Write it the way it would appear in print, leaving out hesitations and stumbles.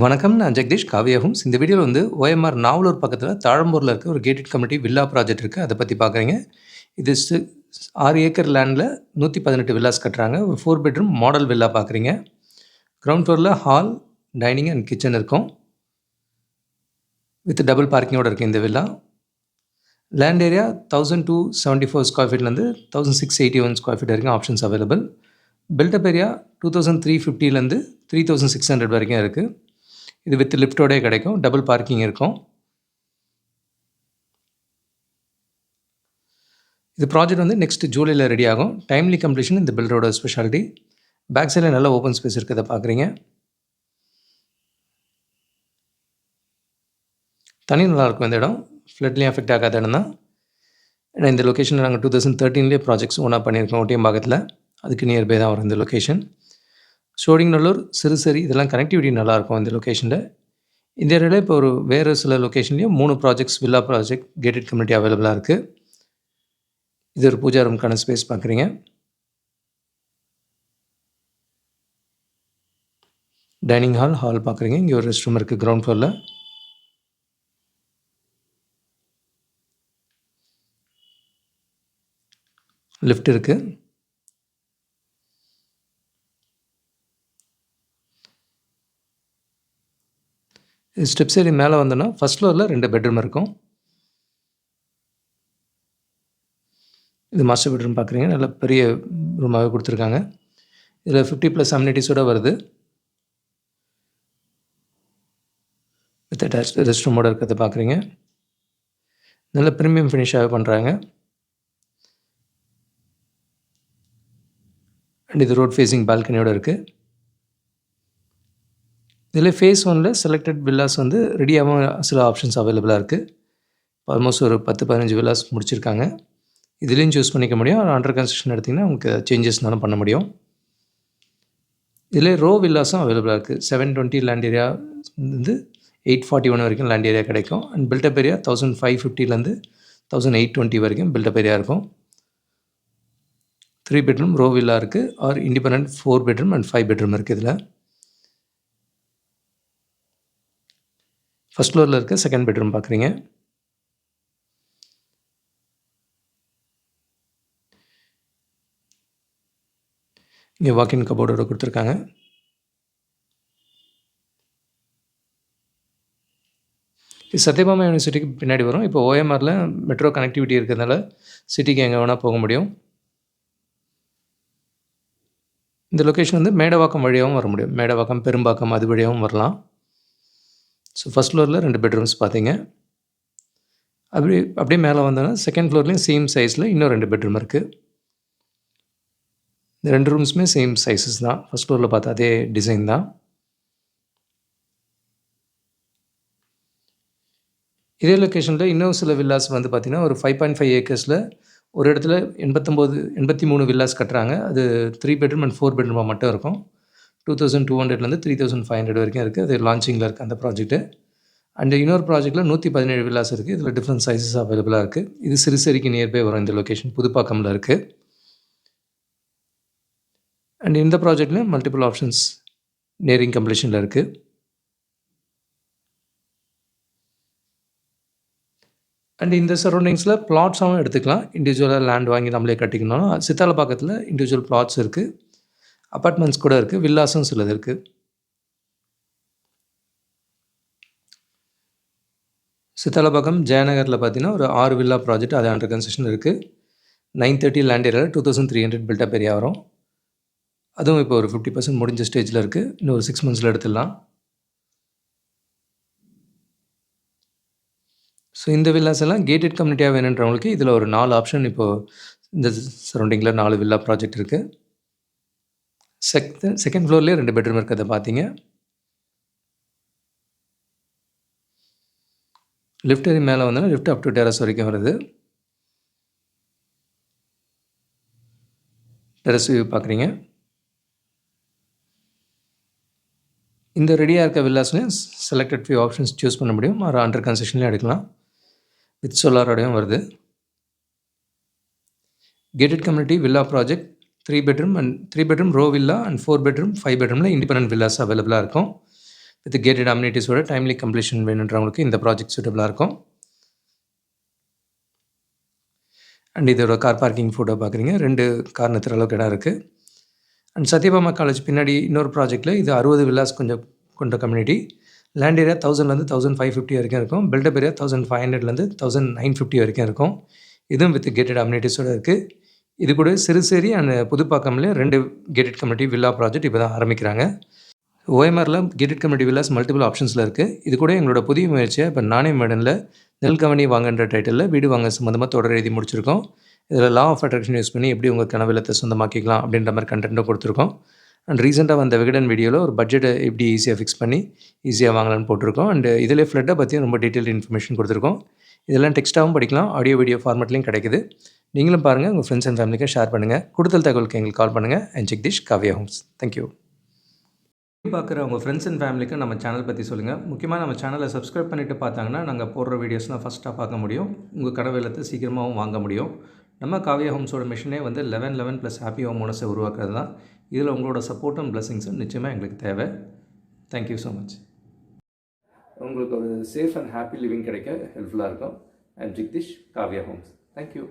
வணக்கம். நான் ஜெகதீஷ் காவியா ஹோம்ஸ். இந்த வீடியோல OMR நாவலூர் பக்கத்தில தாழம்பூர்ல இருக்க ஒரு கேட்டட் கம்யூனிட்டி வில்லா ப்ராஜெக்ட் இருக்கு. அத பத்தி பார்க்குறீங்க. இது 6 ஏக்கர் லேண்ட்ல 118 வில்லாஸ் கட்டுறாங்க. ஒரு 4 பெட்ரூம் மாடல் வில்லா பார்க்குறீங்க. கிரவுண்ட் ஃப்ளோர்ல ஹால், டைனிங் அண்ட் கிச்சன் இருக்கும். வித் டபுள் பார்க்கிங்கோட இருக்கு இந்த வில்லா. லேண்ட் ஏரியா 1274 ஸ்கொயர் ஃபீட்லேருந்து 1681 ஸ்கொயர் ஃபீட் வரைக்கும் ஆப்ஷன்ஸ் அவைலபிள். பில்டப் ஏரியா 2350லேருந்து 3600 வரைக்கும் இருக்குது. இது வித் லிஃப்ட்டோடே கிடைக்கும். டபுள் பார்க்கிங் இருக்கும். இது ப்ராஜெக்ட் நெக்ஸ்ட் ஜூலைல ரெடி ஆகும். டைம்லி கம்ப்ளீஷன் இந்த பில்டரோட ஸ்பெஷாலிட்டி. பேக் சைடில் நல்ல ஓப்பன் ஸ்பேஸ் இருக்கிறத பார்க்குறீங்க. தனி நல்லாயிருக்கும் இந்த இடம். ஃப்ளட்லேயும் அஃபெக்ட் ஆகாத இடம் தான். ஏன்னா இந்த லொக்கேஷனில் நாங்கள் 2013 ப்ராஜெக்ட்ஸ் ஓனாக பண்ணியிருக்கோம் ஒட்டியம்பாக்கத்தில். அதுக்கு நியர்பை தான் வரும் இந்த லொக்கேஷன். சோழிங்கநல்லூர், சிறுசேரி இதெல்லாம் கனெக்டிவிட்டி நல்லாயிருக்கும் இந்த லொக்கேஷனில். இந்த ஏரியாவில் இப்போ வேறு சில லொக்கேஷன்லேயும் 3 projects villa project gated community அவைலபிளாக இருக்குது. இது ஒரு பூஜா ரூம்க்கான ஸ்பேஸ் பார்க்குறீங்க. டைனிங் ஹால் பார்க்குறீங்க. இங்கே ஒரு ரெஸ்ட் ரூம் இருக்குது கிரவுண்ட் ஃப்ளோரில். லிஃப்ட் இருக்குது. ஸ்டெப்ஸ் ஏறி மேலே வந்தோன்னா ஃபஸ்ட் ஃப்ளோரில் 2 பெட்ரூம் இருக்கும். இது மாஸ்டர் பெட்ரூம் பார்க்குறீங்க. நல்ல பெரிய ரூமாகவே கொடுத்துருக்காங்க. இதில் 50+ அம்யூனிட்டிஸோடு வருது. வித் அட்டாச் ரெஸ்ட் ரூமோடு இருக்கிறத பார்க்குறீங்க. நல்ல ப்ரீமியம் ஃபினிஷாகவே பண்ணுறாங்க. அண்ட் இது ரோட் ஃபேஸிங் பால்கனியோடு இருக்குது. இதில் ஃபேஸ் 1ல் செலக்டட் வில்லாஸ் ரெடியாகவும் சில ஆப்ஷன்ஸ் அவைலபிளாக இருக்குது. ஆல்மோஸ்ட் ஒரு 10-15 வில்லாஸ் முடிச்சிருக்காங்க. இதுலேயும் சூஸ் பண்ணிக்க முடியும். அண்டர் கன்ஸ்ட்ரக்ஷன் எடுத்திங்கன்னா உங்களுக்கு சேஞ்சஸ்னாலும் பண்ண முடியும். இதில் ரோ வில்லாஸும் அவைலபிளாக இருக்குது. 720 லேண்ட் ஏரியா 841 வரைக்கும் லேண்ட் ஏரியா கிடைக்கும். அண்ட் பில்டப் ஏரியா 1550லேருந்து 1820 வரைக்கும் பில்டப் ஏரியா இருக்கும். 3 பெட்ரூம் ரோ வில்லா இருக்குது. R independent 4 bedroom and 5 bedroom இருக்குது. இதில் ஃபஸ்ட் ஃப்ளோரில் இருக்க செகண்ட் பெட்ரூம் பார்க்குறீங்க. இங்கே வாக்கின் கபோர்டோடு கொடுத்துருக்காங்க. இது சத்யபாமா யூனிவர்சிட்டிக்கு பின்னாடி வரும். இப்போ OMRல மெட்ரோ கனெக்டிவிட்டி இருக்கிறதுனால சிட்டிக்கு எங்கே வேணால் போக முடியும். இந்த லொக்கேஷன் மேடவாக்கம் வழியாகவும் வர முடியும். மேடவாக்கம், பெரும்பாக்கம் அது வழியாகவும் வரலாம். ஸோ ஃபஸ்ட் ஃப்ளோரில் 2 பெட்ரூம்ஸ் பார்த்தீங்க. அப்படியே மேலே வந்தோன்னா செகண்ட் ஃப்ளோர்லேயும் சேம் சைஸில் இன்னும் 2 பெட்ரூம் இருக்குது. இந்த 2 ரூம்ஸுமே சேம் சைஸஸ் தான். ஃபஸ்ட் ஃப்ளோரில் பார்த்தா அதே டிசைன் தான். இதே லொக்கேஷனில் இன்னும் சில வில்லாஸ் பார்த்திங்கன்னா ஒரு 5.5 ஏக்கர்ஸில் ஒரு இடத்துல 83 வில்லாஸ் கட்டுறாங்க. அது 3 பெட்ரூம் அண்ட் 4 பெட்ரூமாக மட்டும் இருக்கும். 2200லேருந்து 3500 வரைக்கும் இருக்குது. அது லான்ச்சிங்கில் இருக்குது அந்த ப்ராஜெக்ட்டு. அண்ட் இன்னொரு ப்ராஜெக்ட்டில் 117 வில்லாஸ் இருக்குது. இதில் டிஃப்ரெண்ட் சைஸஸ் அவைலபிளாக இருக்குது. இது சிறுசேரிக்கு நியர்பை வரும். இந்த லொக்கேஷன் புதுப்பாக்கமில் இருக்குது. அண்ட் இந்த ப்ராஜெக்ட்லேயும் மல்டிபிள் ஆப்ஷன்ஸ் நியரிங் கம்ப்ளீஷனில் இருக்குது. அண்ட் இந்த சரௌண்டிங்ஸில் பிளாட்ஸாகவும் எடுத்துக்கலாம். இண்டிவிஜுவலாக லேண்ட் வாங்கி நம்மளே கட்டிக்கணும். சித்தாலப்பாக்கத்தில் இண்டிவிஜுவல் பிளாட்ஸ் இருக்குது. அப்பார்ட்மெண்ட்ஸ் கூட இருக்குது. வில்லாஸும் சிலது இருக்குது. சித்தாலப்பாக்கம் ஜெயநகரில் பார்த்தீங்கன்னா ஒரு 6 வில்லா ப்ராஜெக்ட் அது அண்டர் கன்ஸ்ட்ரக்ஷன் இருக்குது. 930 லேண்ட் ஏரியாவில் 2300 பில்டப் ஏரியா வரும். அதுவும் இப்போ ஒரு 50% முடிஞ்ச ஸ்டேஜில் இருக்குது. இன்னும் ஒரு 6 மந்த்ஸில் எடுத்துடலாம். ஸோ இந்த வில்லாஸ் எல்லாம் கேட்டட் கம்யூனிட்டியாக வேணுன்றவங்களுக்கு இதில் ஒரு 4 ஆப்ஷன் இப்போது இந்த சரௌண்டிங்கில் 4 வில்லா ப்ராஜெக்ட் இருக்குது. செகண்ட் ஃப்ளோர்லேயே 2 பெட்ரூம் இருக்கிறத பார்த்தீங்க. லிஃப்ட் ஏறி மேலே வந்தோன்னா லிஃப்ட் அப் டு டெரஸ் வரைக்கும் வருது. டெரஸ் வியூ பார்க்குறீங்க. இந்த ரெடியாக இருக்க வில்லாஸ்லையும் செலக்டட் ஃபியூ ஆப்ஷன்ஸ் சூஸ் பண்ண முடியும். அண்டர் கன்ஸ்ட்ரக்ஷன்லேயும் எடுக்கலாம். வித் சோலாரோடையும் வருது. Gated community villa project 3 bedroom row villa and 4 bedroom 5 பெட்ரூமில் இண்டிபெண்டன்ட் வில்லாஸ் அவைலபிளாக இருக்கும். வித் கேட்டட் அம்யூனிட்டிஸோட டைம்லி கம்ப்ளீஷன் வேணுன்றவங்களுக்கு இந்த ப்ராஜெக்ட் சூட்டபிளாக இருக்கும். அண்ட் இதோட கார் பார்க்கிங் ஃபோட்டோ பார்க்குறீங்க. 2 கார் நிறுத்துற அளவுக்கு இடம் இருக்குது. அண்ட் சத்யபாமா காலேஜ் பின்னாடி இன்னொரு ப்ராஜெக்ட்டில் இது 60 வில்லாஸ் கொஞ்சம் கொண்ட கம்யூனிட்டி. லேண்ட் ஏரியா 1000லேருந்து 1550 வரைக்கும் இருக்கும். பில்டப் ஏரியா 1500லேருந்து 1950 வரைக்கும் இருக்கும். இதுவும் வித் கேட்டட் அம்யூனிட்டிஸோடு இருக்குது. இது கூட சிறுசேரி அண்ட் புதுப்பாக்கம்லேயும் 2 கேட்டட் கம்யூனிட்டி வில்லா ப்ராஜெக்ட் இப்போ தான் ஆரம்பிக்கிறாங்க. ஓஎம்ஆரில் கேட்டட் கம்யூனிட்டி வில்லாஸ் மல்டிபிள் ஆப்ஷன்ஸில் இருக்குது. இது கூட எங்களோட புதிய முயற்சியாக இப்போ நானே மேடனில் நெல்கவனி வாங்கன்ற டைட்டிலில் வீடு வாங்க சம்மந்தமாக தொடர் எழுதி முடிச்சிருக்கோம். இதில் லா ஆஃப் அட்ராக்ஷன் யூஸ் பண்ணி எப்படி உங்கள் கனவு இல்லத்தை சொந்தமாக்கிக்கலாம் அப்படின்ற மாதிரி கண்டென்ட்டும் கொடுத்துருக்கோம். அண்ட் ரீசெண்டாக வந்த விகடன் வீடியோவில் ஒரு பட்ஜெட்டை எப்படி ஈஸியாக ஃபிக்ஸ் பண்ணி ஈஸியாக வாங்கலான்னு போட்டிருக்கோம். அண்ட் இதில் ஃப்ளட்டை பற்றியும் ரொம்ப டீட்டெயில் இன்ஃபர்மேஷன் கொடுத்துருக்கோம். இதெல்லாம் டெக்ஸ்ட்டாகவும் படிக்கலாம், ஆடியோ வீடியோ ஃபார்மேட்லையும் கிடைக்குது. நீங்களும் பாருங்கள், உங்கள் ஃப்ரெண்ட்ஸ் அண்ட் ஃபேமிலிக்கும் ஷேர் பண்ணுங்கள். கூடுதல் தகவலுக்கு எங்களுக்கு கால் பண்ணுங்கள். And Jagadeesh, Kavya homes. Thank you. பார்க்குற உங்கள் ஃப்ரெண்ட்ஸ் அண்ட் ஃபேமிலிக்கு நம்ம சேனல் பற்றி சொல்லுங்கள். முக்கியமாக நம்ம சேனலை சப்ஸ்கிரைப் பண்ணிவிட்டு பார்த்தாங்கன்னா நாங்கள் போடுற வீடியோஸ்லாம் ஃபஸ்ட்டாக பார்க்க முடியும். உங்கள் கனவு இல்லத்தை சீக்கிரமாகவும் வாங்க முடியும். நம்ம காவ்யா ஹோம்ஸோட மிஷனே வந்து 11 + ஹாப்பி ஹோம் ஓனர்ஸை உருவாக்குறது தான். இதில் உங்களோட சப்போர்ட்டும் பிளெஸிங்ஸும் நிச்சயமாக எங்களுக்கு தேவை. Thank you so much. உங்களுக்கு ஒரு சேஃப் அண்ட் ஹாப்பி லிவிங் கிடைக்க ஹெல்ப்ஃபுல்லாக இருக்கும். I am Jagadeesh, Kavya homes. Thank you.